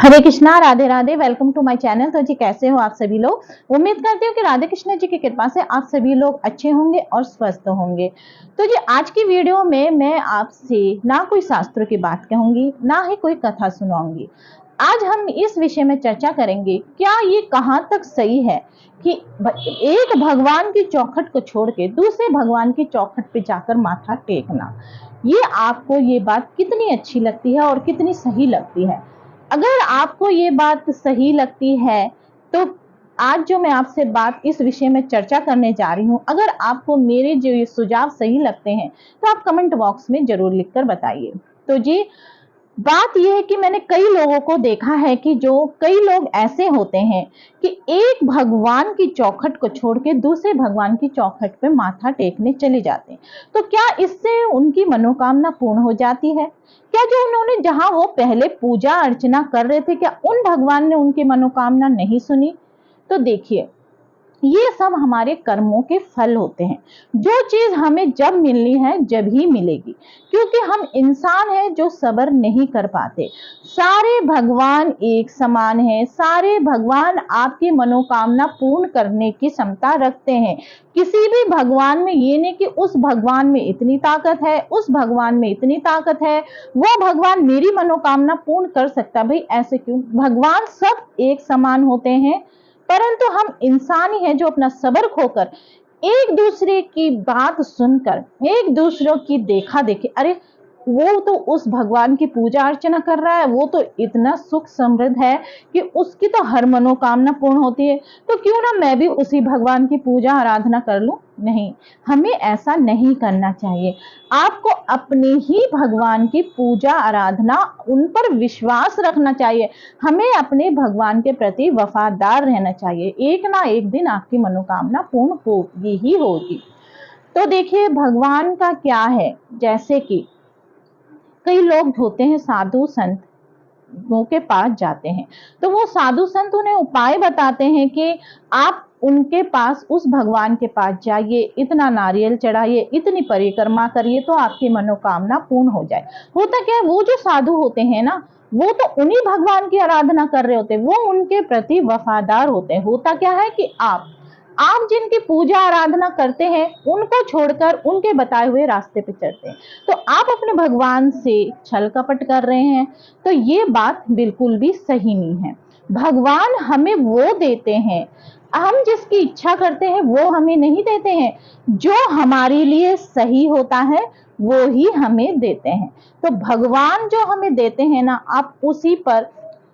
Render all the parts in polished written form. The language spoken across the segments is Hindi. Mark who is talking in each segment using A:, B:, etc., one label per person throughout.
A: Hare Krishna, Radhe Radhe. Welcome to my channel. तो जी कैसे हो आप सभी लोग। उम्मीद करती हूँ कि राधे कृष्ण जी की कृपा से आप सभी लोग अच्छे होंगे और स्वस्थ होंगे। तो जी आज की वीडियो में मैं आपसे ना कोई शास्त्रों की बात कहूंगी, ना ही कोई कथा सुनाऊंगी। आज हम इस विषय में चर्चा करेंगे, क्या ये कहाँ तक सही है कि एक भगवान की चौखट को छोड़ के दूसरे भगवान की चौखट पे जाकर माथा टेकना, ये आपको ये बात कितनी अच्छी लगती है और कितनी सही लगती है। अगर आपको ये बात सही लगती है तो आज जो मैं आपसे बात इस विषय में चर्चा करने जा रही हूं, अगर आपको मेरे जो ये सुझाव सही लगते हैं तो आप कमेंट बॉक्स में जरूर लिखकर बताइए। तो जी बात यह है कि मैंने कई लोगों को देखा है कि जो कई लोग ऐसे होते हैं कि एक भगवान की चौखट को छोड़ के दूसरे भगवान की चौखट पे माथा टेकने चले जाते हैं। तो क्या इससे उनकी मनोकामना पूर्ण हो जाती है? क्या जो उन्होंने जहां वो पहले पूजा अर्चना कर रहे थे, क्या उन भगवान ने उनकी मनोकामना नहीं सुनी? तो देखिए, ये सब हमारे कर्मों के फल होते हैं। जो चीज हमें जब मिलनी है जब ही मिलेगी, क्योंकि हम इंसान हैं जो सब्र नहीं कर पाते। सारे भगवान एक समान हैं, सारे भगवान आपकी मनोकामना पूर्ण करने की क्षमता रखते हैं। किसी भी भगवान में ये नहीं कि उस भगवान में इतनी ताकत है, उस भगवान में इतनी ताकत है, वो भगवान मेरी मनोकामना पूर्ण कर सकता। भाई ऐसे क्यों? भगवान सब एक समान होते हैं, परंतु हम इंसान ही हैं जो अपना सब्र खोकर एक दूसरे की बात सुनकर, एक दूसरों की देखा देखी, अरे वो तो उस भगवान की पूजा अर्चना कर रहा है, वो तो इतना सुख समृद्ध है कि उसकी तो हर मनोकामना पूर्ण होती है, तो क्यों ना मैं भी उसी भगवान की पूजा आराधना कर लूं। नहीं, हमें ऐसा नहीं करना चाहिए। आपको अपने ही भगवान की पूजा आराधना, उन पर विश्वास रखना चाहिए। हमें अपने भगवान के प्रति वफादार रहना चाहिए। एक ना एक दिन आपकी मनोकामना पूर्ण होगी ही होगी। तो देखिए, भगवान का क्या है, जैसे कि कई लोग होते हैं साधु संत के पास जाते हैं, तो वो साधु संत उन्हें उपाय बताते हैं कि आप उनके पास, उस भगवान के पास जाइए, इतना नारियल चढ़ाइए, इतनी परिक्रमा करिए तो आपकी मनोकामना पूर्ण हो जाए। होता क्या है, वो जो साधु होते हैं ना, वो तो उन्हीं भगवान की आराधना कर रहे होते हैं, वो उनके प्रति वफादार होते हैं। होता क्या है कि आप जिनकी पूजा आराधना करते हैं उनको छोड़कर उनके बताए हुए रास्ते पे चलते हैं, तो आप अपने भगवान से छल कपट कर रहे हैं। तो ये बात बिल्कुल भी सही नहीं है। भगवान हमें वो देते हैं, हम जिसकी इच्छा करते हैं वो हमें नहीं देते हैं। जो हमारे लिए सही होता है वो ही हमें देते हैं। तो भगवान जो हमें देते हैं ना, आप उसी पर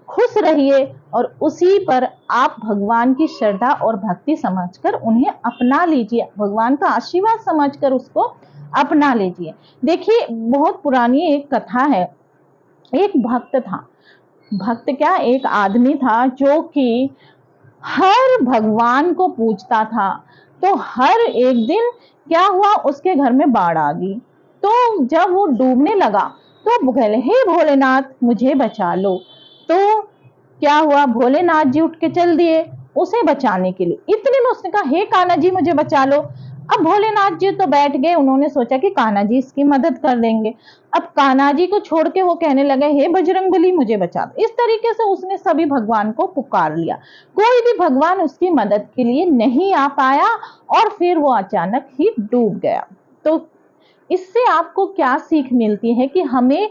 A: खुश रहिए और उसी पर आप भगवान की श्रद्धा और भक्ति समझकर उन्हें अपना लीजिए, भगवान का आशीर्वाद समझकर उसको अपना लीजिए। देखिए, बहुत पुरानी एक कथा है। एक भक्त था, भक्त क्या, एक आदमी था जो कि हर भगवान को पूजता था। तो हर एक दिन क्या हुआ, उसके घर में बाढ़ आ गई। तो जब वो डूबने लगा तो बोले, हे भोलेनाथ मुझे बचा लो। तो क्या हुआ, भोलेनाथ जी उठ के चल दिए उसे बचाने के लिए। इतने में उसने कहा, हे कान्हा जी मुझे बचा लो। अब भोलेनाथ जी तो बैठ गए, उन्होंने सोचा कि कान्हा जी इसकी मदद कर देंगे। अब कान्हा जी को छोड़ के वो कहने लगे, हे बजरंगबली मुझे बचा दो। इस तरीके से उसने सभी भगवान को पुकार लिया, कोई भी भगवान उसकी मदद के लिए नहीं आ पाया और फिर वो अचानक ही डूब गया। तो इससे आपको क्या सीख मिलती है कि हमें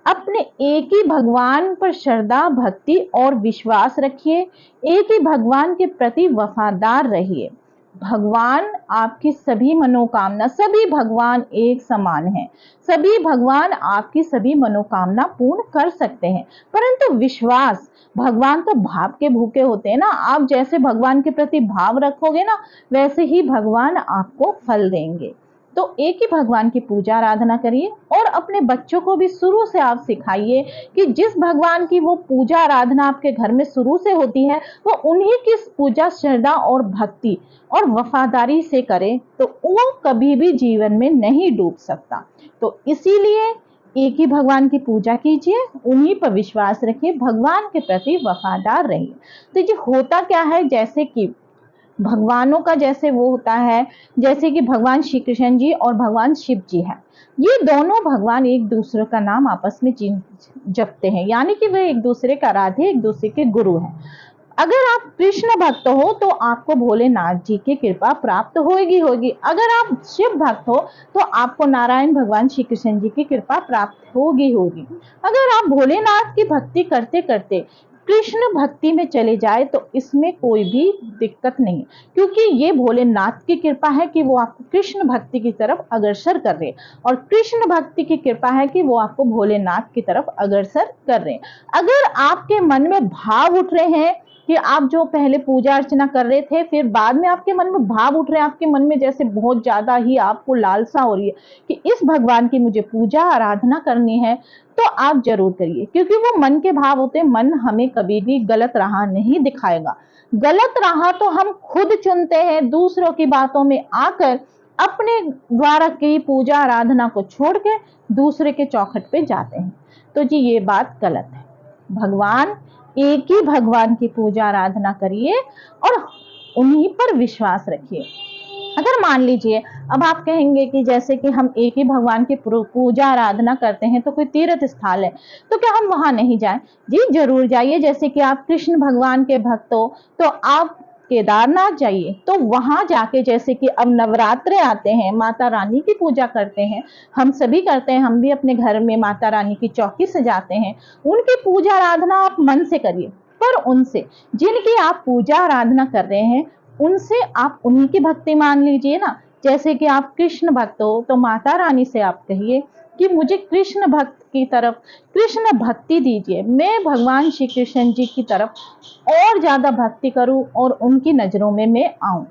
A: अपने एक ही भगवान पर श्रद्धा भक्ति और विश्वास रखिए, एक ही भगवान के प्रति वफादार रहिए। भगवान आपकी सभी मनोकामना, सभी भगवान एक समान हैं, सभी भगवान आपकी सभी मनोकामना पूर्ण कर सकते हैं, परंतु विश्वास, भगवान तो भाव के भूखे होते हैं ना। आप जैसे भगवान के प्रति भाव रखोगे ना, वैसे ही भगवान आपको फल देंगे। तो एक ही भगवान की पूजा आराधना करिए और अपने बच्चों को भी शुरू से आप सिखाइए कि जिस भगवान की वो पूजा आराधना आपके घर में शुरू से होती है, वो उन्हीं की पूजा श्रद्धा और भक्ति और वफादारी से करे, तो वो कभी भी जीवन में नहीं डूब सकता। तो इसीलिए एक ही भगवान की पूजा कीजिए, उन्हीं पर विश्वास रखिए, भगवान के प्रति वफादार रहिए। तो ये होता क्या है, जैसे कि भगवानों का जैसे वो होता है, जैसे कि भगवान श्री कृष्ण जी और भगवान शिव जी हैं, ये दोनों भगवान एक दूसरे का नाम आपस में जपते हैं, यानी कि वे एक दूसरे का आराध्य, एक दूसरे के गुरु हैं। अगर आप कृष्ण भक्त हो तो आपको भोलेनाथ जी की कृपा प्राप्त होगी। अगर आप शिव भक्त हो तो आपको नारायण भगवान श्री कृष्ण जी की कृपा प्राप्त होगी। अगर आप भोलेनाथ की भक्ति करते करते कृष्ण भक्ति में चले जाए तो इसमें कोई भी दिक्कत नहीं, क्योंकि ये भोलेनाथ की कृपा है कि वो आपको कृष्ण भक्ति की तरफ अग्रसर कर रहे, और कृष्ण भक्ति की कृपा है कि वो आपको भोलेनाथ की तरफ अग्रसर कर रहे। अगर आपके मन में भाव उठ रहे हैं कि आप जो पहले पूजा अर्चना कर रहे थे, फिर बाद में आपके मन में भाव उठ रहे हैं, आपके मन में जैसे बहुत ज्यादा ही आपको लालसा हो रही है कि इस भगवान की मुझे पूजा आराधना करनी है, तो आप जरूर करिए, क्योंकि वो मन के भाव होते हैं। मन हमें कभी भी गलत राह नहीं दिखाएगा। गलत राह तो हम खुद चुनते हैं, दूसरों की बातों में आकर अपने द्वारा की पूजा आराधना को छोड़ के दूसरे के चौखट पे जाते हैं। तो जी ये बात गलत है। भगवान, एक ही भगवान की पूजा आराधना करिए और उन्हीं पर विश्वास रखिए। अगर मान लीजिए अब आप कहेंगे कि जैसे कि हम एक ही भगवान की पूजा आराधना करते हैं तो कोई तीर्थ स्थल है तो क्या हम वहां नहीं जाएं? जी जरूर जाइए। जैसे कि आप कृष्ण भगवान के भक्त हो तो आप केदारनाथ जाइए, तो वहां जाके जैसे कि अब नवरात्रे आते हैं, माता रानी की पूजा करते हैं, हम सभी करते हैं, हम भी अपने घर में माता रानी की चौकी सजाते हैं, उनकी पूजा आराधना आप मन से करिए। पर उनसे, जिनकी आप पूजा आराधना कर रहे हैं, उनसे आप उन्हीं की भक्ति मान लीजिए ना। जैसे कि आप कृष्ण भक्त हो तो माता रानी से आप कहिए कि मुझे कृष्ण भक्त की तरफ कृष्ण भक्ति दीजिए, मैं भगवान श्री कृष्ण जी की तरफ और ज्यादा भक्ति करूं और उनकी नजरों में मैं आऊं।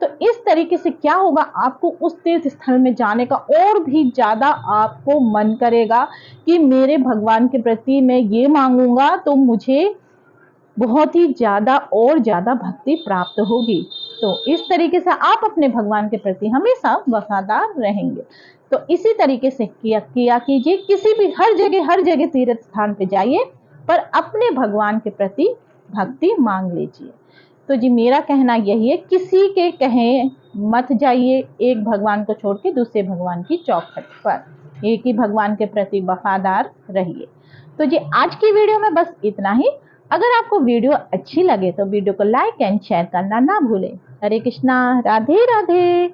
A: तो इस तरीके से क्या होगा, आपको उस तीर्थ स्थल में जाने का और भी ज्यादा आपको मन करेगा कि मेरे भगवान के प्रति मैं ये मांगूंगा तो मुझे बहुत ही ज्यादा और ज्यादा भक्ति प्राप्त होगी। तो इस तरीके से आप अपने भगवान के प्रति हमेशा वफादार रहेंगे। तो इसी तरीके से किया कीजिए, किसी भी हर जगह तीर्थ स्थान पे जाइए, पर अपने भगवान के प्रति भक्ति मांग लीजिए। तो जी मेरा कहना यही है, किसी के कहे मत जाइए, एक भगवान को छोड़ के दूसरे भगवान की चौखट पर, एक ही भगवान के प्रति वफादार रहिए। तो जी आज की वीडियो में बस इतना ही। अगर आपको वीडियो अच्छी लगे तो वीडियो को लाइक एंड शेयर करना ना भूलें। हरे कृष्णा, राधे राधे।